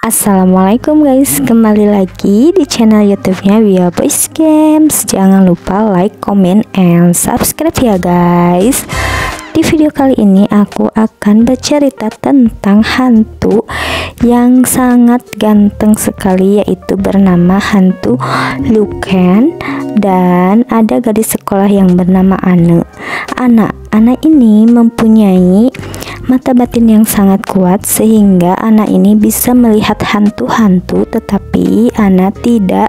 Assalamualaikum guys, kembali lagi di channel YouTube-nya Via Boys Games. Jangan lupa like, comment, and subscribe ya guys. Di video kali ini aku akan bercerita tentang hantu yang sangat ganteng sekali, yaitu bernama hantu Luken, dan ada gadis sekolah yang bernama Anne. Anak ini mempunyai mata batin yang sangat kuat sehingga anak ini bisa melihat hantu-hantu, tetapi anak tidak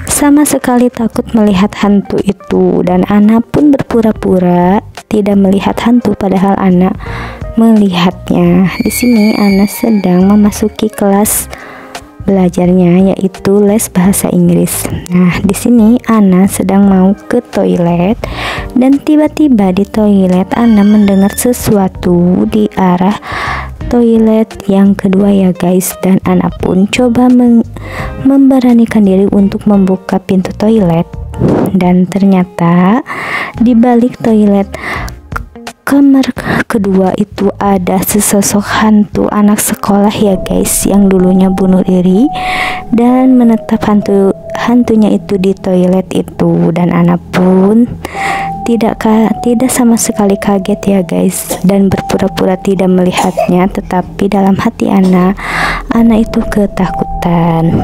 sama sekali takut melihat hantu itu, dan anak pun berpura-pura tidak melihat hantu padahal anak melihatnya. Di sini anak sedang memasuki kelas belajarnya, yaitu les bahasa Inggris. Nah, di sini Ana sedang mau ke toilet dan tiba-tiba di toilet Ana mendengar sesuatu di arah toilet yang kedua ya guys, dan Ana pun coba memberanikan diri untuk membuka pintu toilet, dan ternyata di balik toilet kamar kedua itu ada sesosok hantu anak sekolah ya guys, yang dulunya bunuh diri dan menetap hantunya itu di toilet itu, dan anak pun tidak sama sekali kaget ya guys, dan berpura-pura tidak melihatnya, tetapi dalam hati anak itu ketakutan.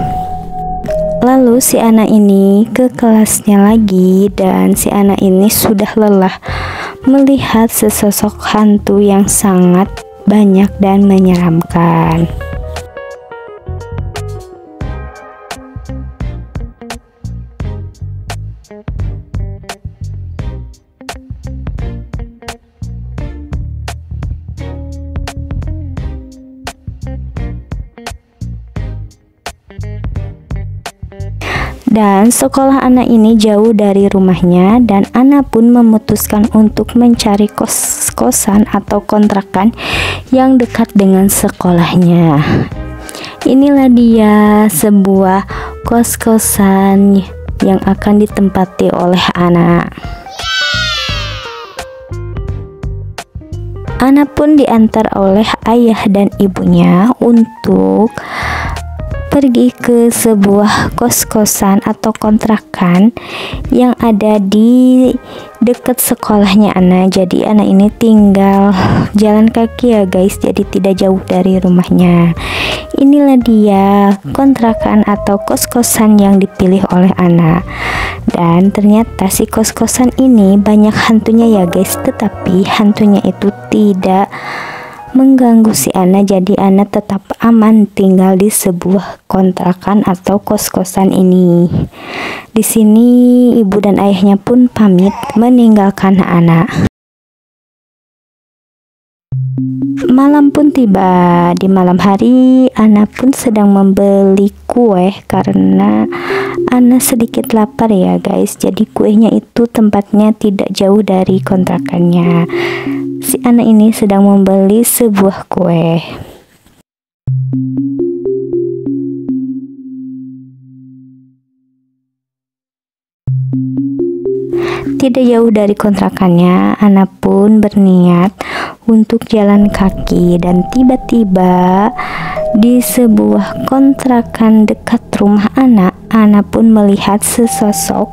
Lalu si anak ini ke kelasnya lagi, dan si anak ini sudah lelah melihat sesosok hantu yang sangat banyak dan menyeramkan. Dan sekolah anak ini jauh dari rumahnya, dan anak pun memutuskan untuk mencari kos-kosan atau kontrakan yang dekat dengan sekolahnya. Inilah dia sebuah kos-kosan yang akan ditempati oleh anak. Anak pun diantar oleh ayah dan ibunya untuk pergi ke sebuah kos-kosan atau kontrakan yang ada di dekat sekolahnya anak. Jadi anak ini tinggal jalan kaki ya guys, jadi tidak jauh dari rumahnya. Inilah dia kontrakan atau kos-kosan yang dipilih oleh anak, dan ternyata si kos-kosan ini banyak hantunya ya guys, tetapi hantunya itu tidak mengganggu si Ana, jadi Ana tetap aman tinggal di sebuah kontrakan atau kos-kosan ini. Di sini ibu dan ayahnya pun pamit meninggalkan Ana. Malam pun tiba. Di malam hari Ana pun sedang membeli kue karena Ana sedikit lapar ya guys. Jadi kuenya itu tempatnya tidak jauh dari kontrakannya. Si anak ini sedang membeli sebuah kue. Tidak jauh dari kontrakannya, anak pun berniat untuk jalan kaki, dan tiba-tiba di sebuah kontrakan dekat rumah anak pun melihat sesosok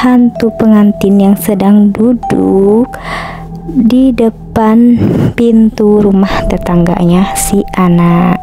hantu pengantin yang sedang duduk di depan pintu rumah tetangganya si anak.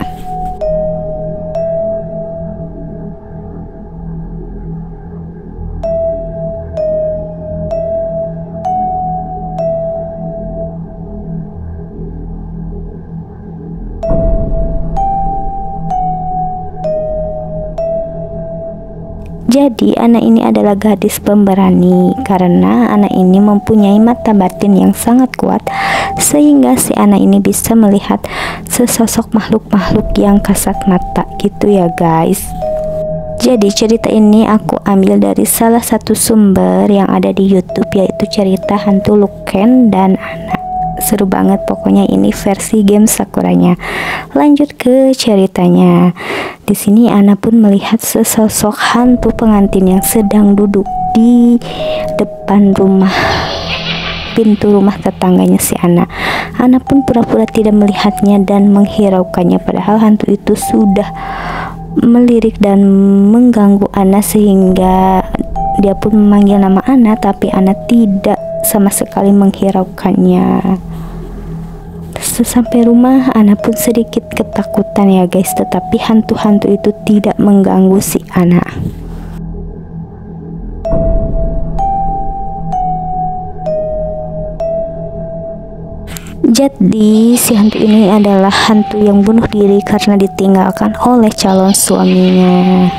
Jadi anak ini adalah gadis pemberani karena anak ini mempunyai mata batin yang sangat kuat, sehingga si anak ini bisa melihat sesosok makhluk-makhluk yang kasat mata gitu ya guys. Jadi cerita ini aku ambil dari salah satu sumber yang ada di YouTube, yaitu cerita hantu Luken dan anak. Seru banget pokoknya, ini versi game Sakuranya. Lanjut ke ceritanya. Di sini Ana pun melihat sesosok hantu pengantin yang sedang duduk di depan rumah pintu rumah tetangganya si Ana. Ana pun pura-pura tidak melihatnya dan menghiraukannya, padahal hantu itu sudah melirik dan mengganggu Ana sehingga dia pun memanggil nama Ana, tapi Ana tidak sama sekali menghiraukannya. Sesampai rumah, Ana pun sedikit ketakutan ya guys, tetapi hantu-hantu itu tidak mengganggu si Ana. Jadi si hantu ini adalah hantu yang bunuh diri karena ditinggalkan oleh calon suaminya.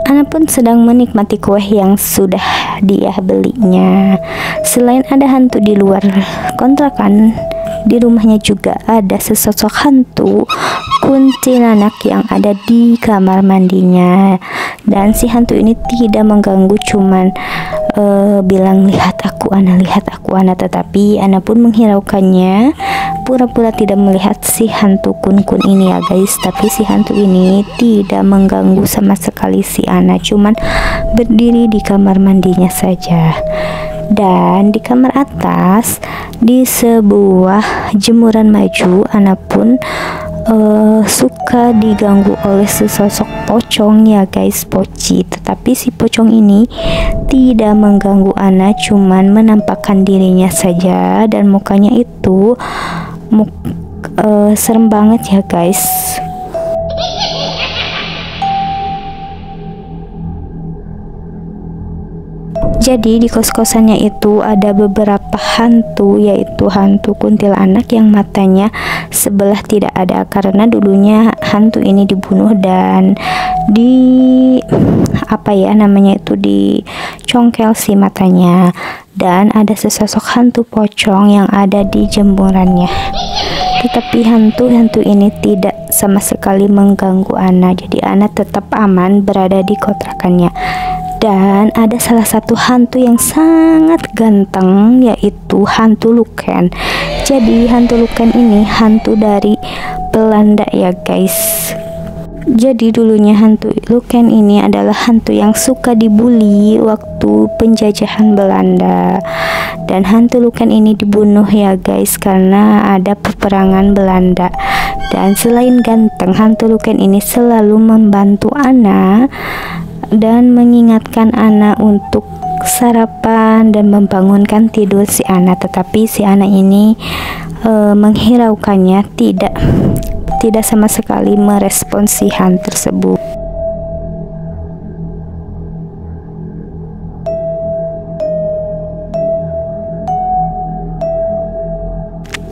Ana pun sedang menikmati kue yang sudah dia belinya. Selain ada hantu di luar kontrakan, di rumahnya juga ada sesosok hantu kuntilanak yang ada di kamar mandinya. Dan si hantu ini tidak mengganggu, cuman bilang lihat aku Ana, tetapi Ana pun menghiraukannya, pura-pura tidak melihat si hantu kun-kun ini ya guys. Tapi si hantu ini tidak mengganggu sama sekali si Ana, cuman berdiri di kamar mandinya saja. Dan di kamar atas, di sebuah jemuran maju, Ana pun suka diganggu oleh sesosok pocong ya guys, poci. Tetapi si pocong ini tidak mengganggu Ana, cuman menampakkan dirinya saja, dan mukanya itu serem banget ya guys. Jadi di kos-kosannya itu ada beberapa hantu, yaitu hantu kuntilanak yang matanya sebelah tidak ada, karena dulunya hantu ini dibunuh dan dicongkel si matanya. Dan ada sesosok hantu pocong yang ada di jemurannya. Tetapi hantu-hantu ini tidak sama sekali mengganggu Ana, jadi Ana tetap aman berada di kontrakannya. Dan ada salah satu hantu yang sangat ganteng, yaitu hantu Luken. Jadi hantu Luken ini hantu dari Belanda ya guys. Jadi dulunya hantu Luken ini adalah hantu yang suka dibully waktu penjajahan Belanda. Dan hantu Luken ini dibunuh ya guys karena ada peperangan Belanda. Dan selain ganteng, hantu Luken ini selalu membantu Ana dan mengingatkan Ana untuk sarapan dan membangunkan tidur si Ana. Tetapi si Ana ini menghiraukannya, tidak sama sekali merespon si hantu tersebut.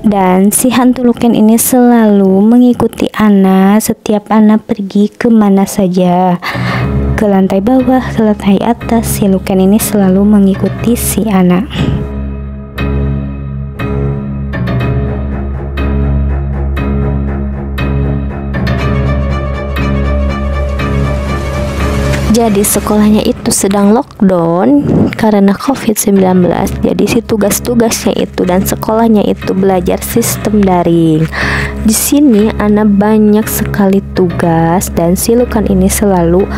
Dan si hantu Luken ini selalu mengikuti Ana setiap Ana pergi kemana saja, ke lantai bawah, ke lantai atas. Si Luken ini selalu mengikuti si Ana. Jadi sekolahnya itu sedang lockdown karena COVID-19. Jadi si tugas-tugasnya itu dan sekolahnya itu belajar sistem daring. Di sini Ana banyak sekali tugas dan si Luken ini selalu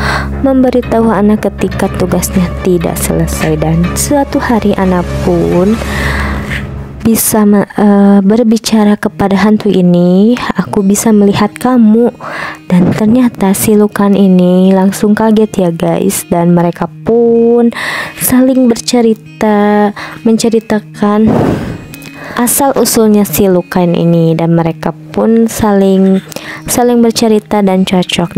memberitahu Ana ketika tugasnya tidak selesai. Dan suatu hari Ana pun bisa berbicara kepada hantu ini, aku bisa melihat kamu. Dan ternyata si Luken ini langsung kaget ya guys, dan mereka pun saling bercerita, menceritakan asal usulnya si Luken ini, dan mereka pun saling bercerita dan cocok.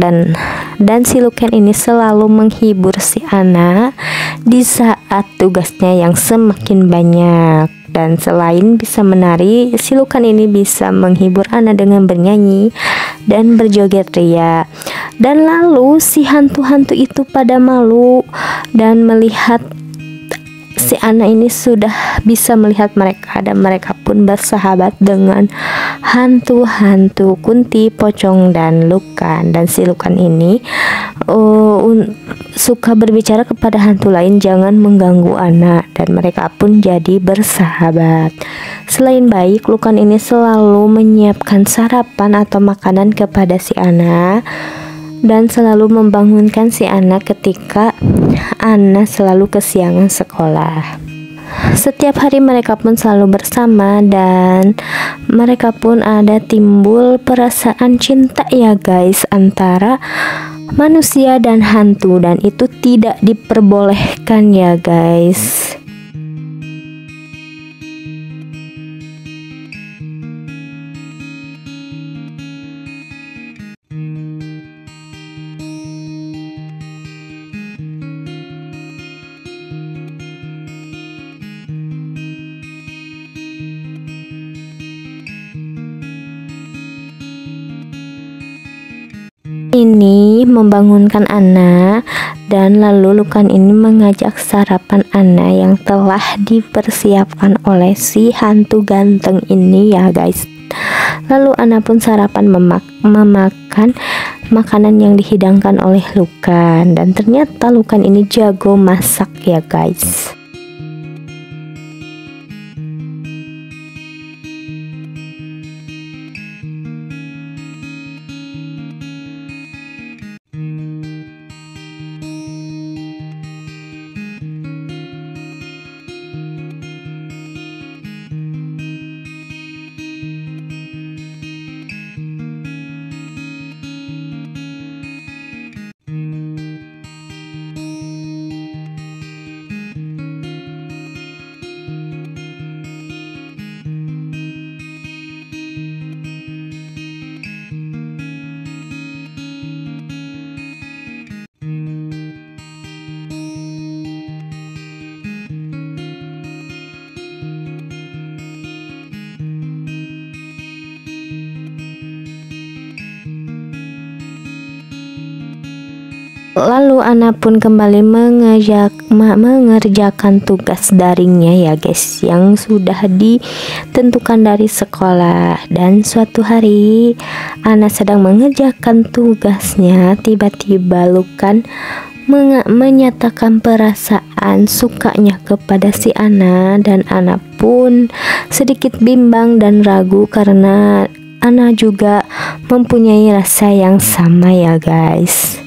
Dan si Luken ini selalu menghibur si Ana di saat tugasnya yang semakin banyak. Dan selain bisa menari, si Luken ini bisa menghibur Ana dengan bernyanyi dan berjoget ria. Dan lalu si hantu-hantu itu pada malu dan melihat si Ana ini sudah bisa melihat mereka, dan mereka pun bersahabat dengan hantu-hantu Kunti, Pocong, dan Luken. Dan si Luken ini suka berbicara kepada hantu lain jangan mengganggu Ana, dan mereka pun jadi bersahabat. Selain baik, Luken ini selalu menyiapkan sarapan atau makanan kepada si Ana. dan selalu membangunkan si Ana ketika Ana selalu kesiangan sekolah. Setiap hari mereka pun selalu bersama dan mereka pun ada timbul perasaan cinta ya guys antara manusia dan hantu, dan itu tidak diperbolehkan ya guys. Ini membangunkan Ana dan lalu Lukan ini mengajak sarapan Ana yang telah dipersiapkan oleh si hantu ganteng ini ya guys. Lalu Ana pun sarapan memakan makanan yang dihidangkan oleh Lukan, dan ternyata Lukan ini jago masak ya guys. Lalu Ana pun kembali mengerjakan tugas daringnya ya guys, yang sudah ditentukan dari sekolah. Dan suatu hari Ana sedang mengerjakan tugasnya, tiba-tiba Lukan menyatakan perasaan sukanya kepada si Ana, dan Ana pun sedikit bimbang dan ragu karena Ana juga mempunyai rasa yang sama ya guys.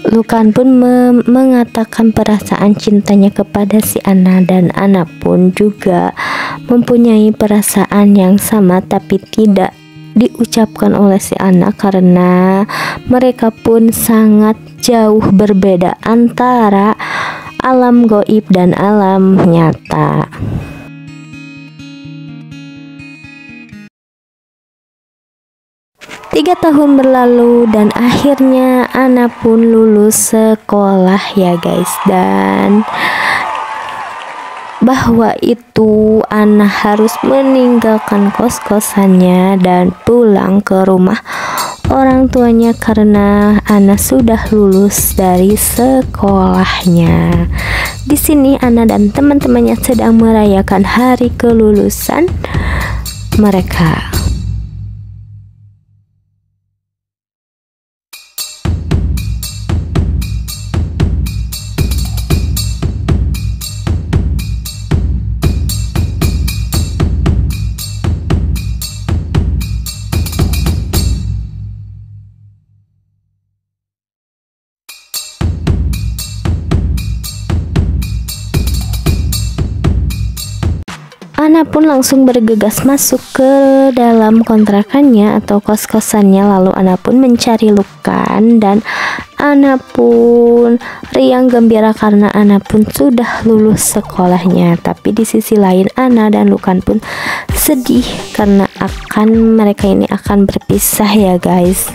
Lukan pun mengatakan perasaan cintanya kepada si Ana, dan Ana pun juga mempunyai perasaan yang sama tapi tidak diucapkan oleh si Ana karena mereka pun sangat jauh berbeda antara alam goib dan alam nyata. Tiga tahun berlalu dan akhirnya Ana pun lulus sekolah ya guys, dan bahwa itu Ana harus meninggalkan kos-kosannya dan pulang ke rumah orang tuanya karena Ana sudah lulus dari sekolahnya. Di sini Ana dan teman-temannya sedang merayakan hari kelulusan mereka. Ana pun langsung bergegas masuk ke dalam kontrakannya atau kos-kosannya. Lalu Ana pun mencari Lukan, dan Ana pun riang gembira karena Ana pun sudah lulus sekolahnya. Tapi di sisi lain Ana dan Lukan pun sedih karena mereka ini akan berpisah ya guys.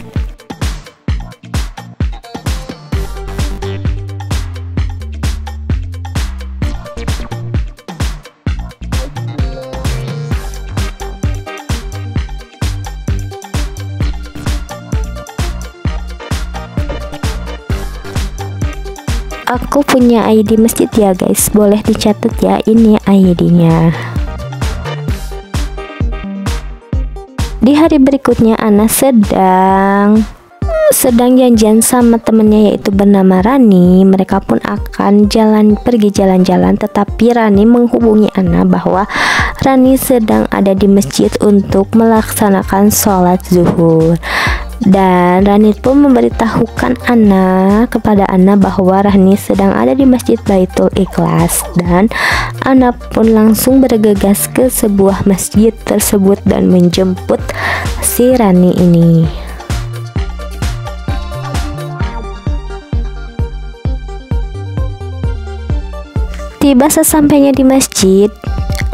Aku punya ID masjid ya guys, boleh dicatat ya, ini ID-nya. Di hari berikutnya Ana sedang sedang janjian sama temennya yaitu bernama Rani. Mereka pun akan pergi jalan-jalan, tetapi Rani menghubungi Ana bahwa Rani sedang ada di masjid untuk melaksanakan sholat zuhur. Dan Rani pun memberitahukan kepada Ana bahwa Rani sedang ada di Masjid Baitul Ikhlas, dan Ana pun langsung bergegas ke sebuah masjid tersebut dan menjemput si Rani ini. Tiba sesampainya di masjid,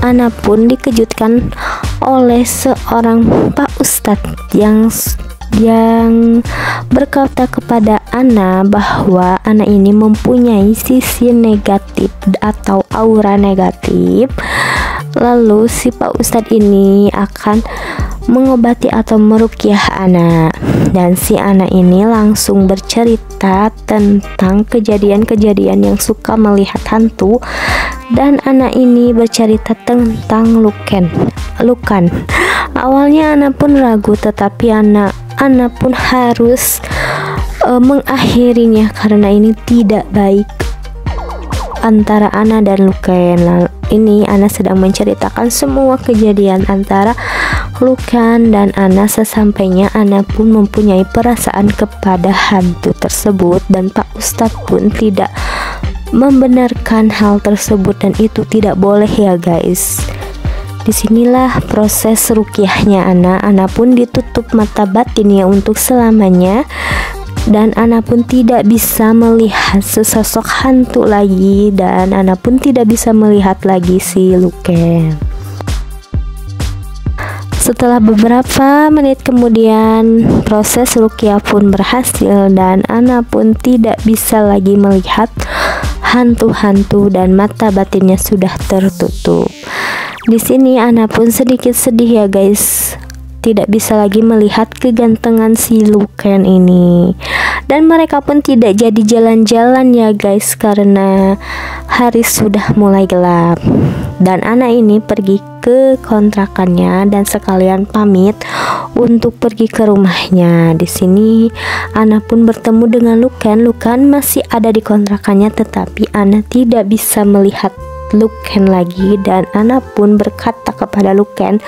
Ana pun dikejutkan oleh seorang Pak Ustadz yang berkata kepada Ana bahwa Ana ini mempunyai sisi negatif atau aura negatif. Lalu si Pak Ustadz ini akan mengobati atau meruqyah Ana, dan si Ana ini langsung bercerita tentang kejadian-kejadian yang suka melihat hantu, dan Ana ini bercerita tentang Lukan. Awalnya Ana pun ragu, tetapi Ana pun harus mengakhirinya karena ini tidak baik antara Ana dan Lukan. Lalu ini Ana sedang menceritakan semua kejadian antara Lukan dan Ana. Sesampainya Ana pun mempunyai perasaan kepada hantu tersebut, dan Pak Ustadz pun tidak membenarkan hal tersebut, dan itu tidak boleh ya guys. Disinilah proses ruqyahnya Ana. Ana pun ditutup mata batinnya untuk selamanya, dan Ana pun tidak bisa melihat sesosok hantu lagi, dan Ana pun tidak bisa melihat lagi si Lukan. Setelah beberapa menit kemudian, proses ruqyah pun berhasil, dan Ana pun tidak bisa lagi melihat hantu-hantu dan mata batinnya sudah tertutup. Di sini Ana pun sedikit sedih ya guys, tidak bisa lagi melihat kegantengan si Lukan ini. Dan mereka pun tidak jadi jalan-jalan ya guys, karena hari sudah mulai gelap. Dan Ana ini pergi ke kontrakannya dan sekalian pamit untuk pergi ke rumahnya. Di sini Ana pun bertemu dengan Lukan. Lukan masih ada di kontrakannya, tetapi Ana tidak bisa melihat Lukan lagi, dan Ana pun berkata kepada Lukan,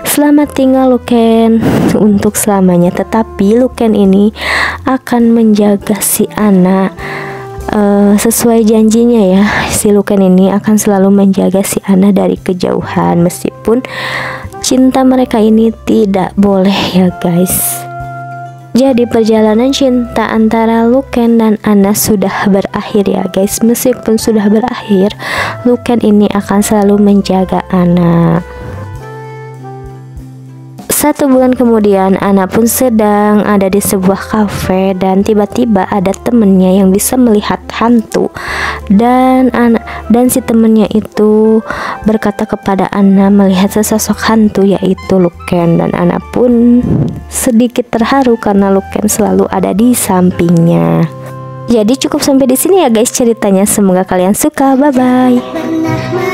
"Selamat tinggal Lukan untuk selamanya." Tetapi Lukan ini akan menjaga si Ana sesuai janjinya ya. Si Lukan ini akan selalu menjaga si Ana dari kejauhan, meskipun cinta mereka ini tidak boleh ya guys. Jadi perjalanan cinta antara Lukan dan Ana sudah berakhir ya guys. Meskipun sudah berakhir, Lukan ini akan selalu menjaga Ana. 1 bulan kemudian, Ana pun sedang ada di sebuah kafe, dan tiba-tiba ada temennya yang bisa melihat hantu, dan si temennya itu berkata kepada Ana melihat sesosok hantu yaitu Lukan, dan Ana pun sedikit terharu karena Lukan selalu ada di sampingnya. Jadi cukup sampai di sini ya guys ceritanya. Semoga kalian suka. Bye bye.